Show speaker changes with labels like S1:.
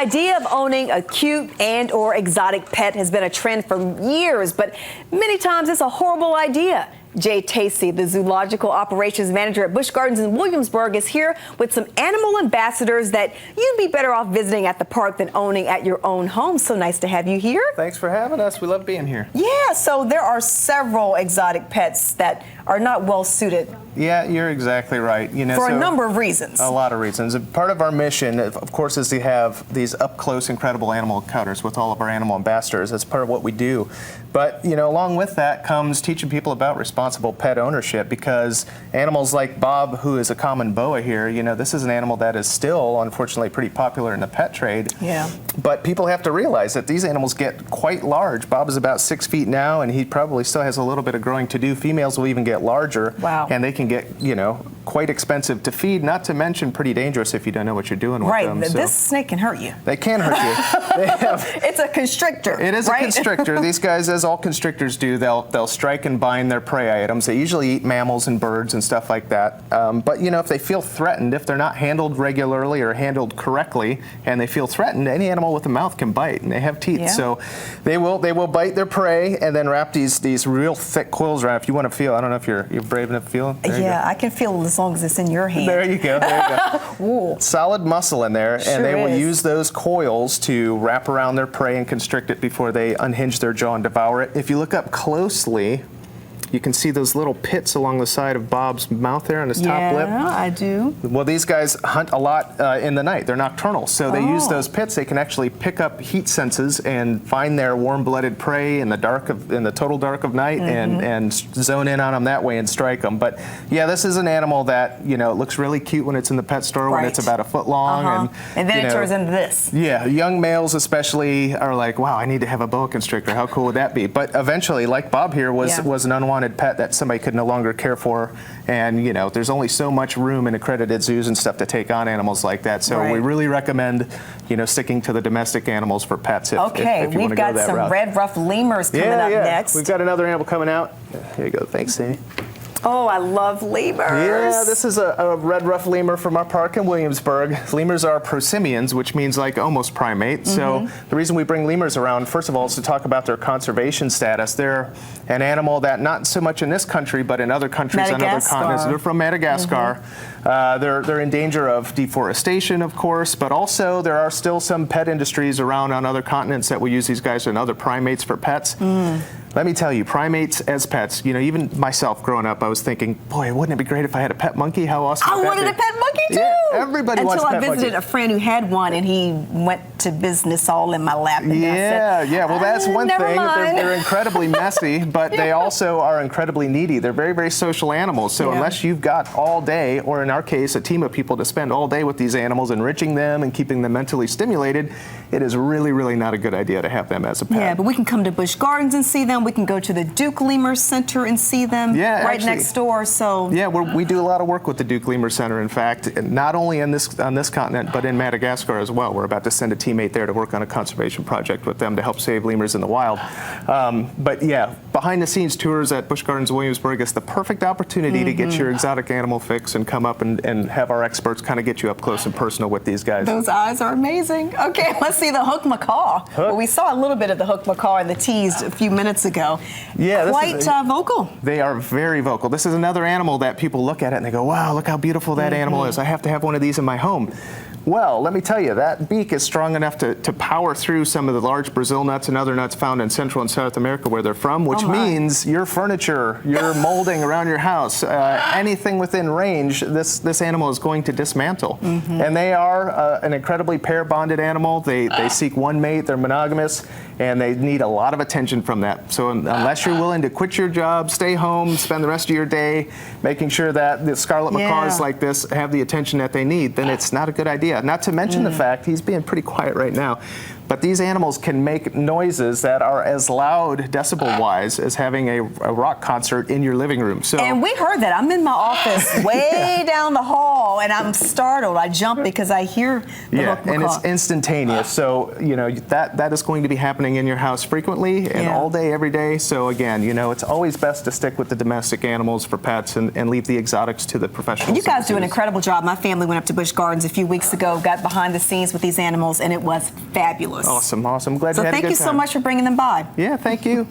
S1: The idea of owning a cute and or exotic pet has been a trend for years, but many times it's a horrible idea. Jay Tacey, the zoological operations manager at Busch Gardens in Williamsburg, is here with some animal ambassadors that you'd be better off visiting at the park than owning at your own home. So nice to have you here.
S2: Thanks for having us. We love being here.
S1: Yeah, so there are several exotic pets that are not well suited.
S2: Yeah, you're exactly right. You know,
S1: for a number of reasons.
S2: A lot of reasons. Part of our mission, of course, is to have these up-close, incredible animal encounters with all of our animal ambassadors. That's part of what we do. But, you know, along with that comes teaching people about responsible pet ownership, because animals like Bob, who is a common boa here, you know, this is an animal that is still, unfortunately, pretty popular in the pet trade.
S1: Yeah.
S2: But people have to realize that these animals get quite large. Bob is about 6 feet now, and he probably still has a little bit of growing to do. Females will even get larger.
S1: Wow.
S2: And they can get, you know, quite expensive to feed, not to mention pretty dangerous if you don't know what you're doing with them.
S1: Right, this snake can hurt you.
S2: They can hurt you.
S1: It's a constrictor.
S2: It is
S1: right?
S2: a constrictor. These guys, as all constrictors do, they'll strike and bind their prey items. They usually eat mammals and birds and stuff like that. But, you know, if they feel threatened, if they're not handled regularly or handled correctly, and they feel threatened, any animal with a mouth can bite, and they have teeth.
S1: Yeah.
S2: So they will bite their prey and then wrap these real thick coils around. If you want to feel, I don't know if you're brave enough to feel.
S1: Yeah, I can feel it as long as it's in your hand.
S2: There you go. There you go. Solid muscle in there,
S1: Sure
S2: and they will
S1: is.
S2: use those coils to wrap around their prey and constrict it before they unhinge their jaw and devour it. If you look up closely, you can see those little pits along the side of Bob's mouth there on his top lip.
S1: Yeah, I do.
S2: Well, these guys hunt a lot in the night. They're nocturnal, so they use those pits. They can actually pick up heat senses and find their warm-blooded prey in the total dark of night, and zone in on them that way and strike them. But yeah, this is an animal that, you know, it looks really cute when it's in the pet store, when it's about a foot long,
S1: and then it turns into this.
S2: Yeah, young males especially are like, wow, I need to have a boa constrictor. How cool would that be? But eventually, like Bob here, was an unwanted pet that somebody could no longer care for, and you know, there's only so much room in accredited zoos and stuff to take on animals like that. So we really recommend, you know, sticking to the domestic animals for pets. If you
S1: we've got some red ruffed lemurs coming up next.
S2: We've got another animal coming out. Here you go. Thanks, Amy.
S1: Oh, I love lemurs.
S2: Yeah, this is a red ruffed lemur from our park in Williamsburg. Lemurs are prosimians, which means like almost primate. So the reason we bring lemurs around, first of all, is to talk about their conservation status. They're an animal that not so much in this country, but in other countries on other continents. They're from Madagascar. They're in danger of deforestation, of course, but also there are still some pet industries around on other continents that will use these guys and other primates for pets. Let me tell you, primates as pets, you know, even myself growing up, I was thinking, boy, wouldn't it be great if I had a pet monkey? How awesome would that be?
S1: I wanted a pet monkey too.
S2: Yeah, everybody wants a pet monkey.
S1: Until I visited a friend who had one, and he went to business all in my lap. And
S2: yeah, well, that's one thing. They're incredibly messy, but they also are incredibly needy. They're very, very social animals. So unless you've got all day, or in our case, a team of people to spend all day with these animals, enriching them and keeping them mentally stimulated, it is really, really not a good idea to have them as a pet.
S1: Yeah, but we can come to Busch Gardens and see them. We can go to the Duke Lemur Center and see them right next door. So
S2: yeah, we do a lot of work with the Duke Lemur Center. In fact, not only on this continent, but in Madagascar as well. We're about to send a teammate there to work on a conservation project with them to help save lemurs in the wild. But yeah, behind the scenes tours at Busch Gardens Williamsburg is the perfect opportunity to get your exotic animal fix and come up and have our experts kind of get you up close and personal with these guys.
S1: Those eyes are amazing. Okay, let's see the hook macaw. Well, we saw a little bit of the hook macaw in the teased a few minutes ago.
S2: Yeah,
S1: quite vocal.
S2: They are very vocal. This is another animal that people look at it and they go, wow, look how beautiful that animal is. I have to have one of these in my home. Well, let me tell you, that beak is strong enough to power through some of the large Brazil nuts and other nuts found in Central and South America where they're from, which means your furniture, your molding around your house, anything within range, this animal is going to dismantle. And they are an incredibly pair-bonded animal. They seek one mate, they're monogamous, and they need a lot of attention from that. So unless you're willing to quit your job, stay home, spend the rest of your day making sure that the scarlet macaws like this have the attention that they need, then it's not a good idea. Not to mention the fact he's being pretty quiet right now. But these animals can make noises that are as loud, decibel-wise, as having a rock concert in your living room. So,
S1: and we heard that. I'm in my office way down the hall, and I'm startled. I jump because I hear the macaw.
S2: And it's instantaneous. So, you know, that is going to be happening in your house frequently and all day, every day. So, again, you know, it's always best to stick with the domestic animals for pets and leave the exotics to the professionals.
S1: You guys do an incredible job. My family went up to Busch Gardens a few weeks ago, got behind the scenes with these animals, and it was fabulous.
S2: Awesome, awesome. Glad
S1: so
S2: you had a good time.
S1: thank you so much for bringing them by.
S2: Yeah, thank you.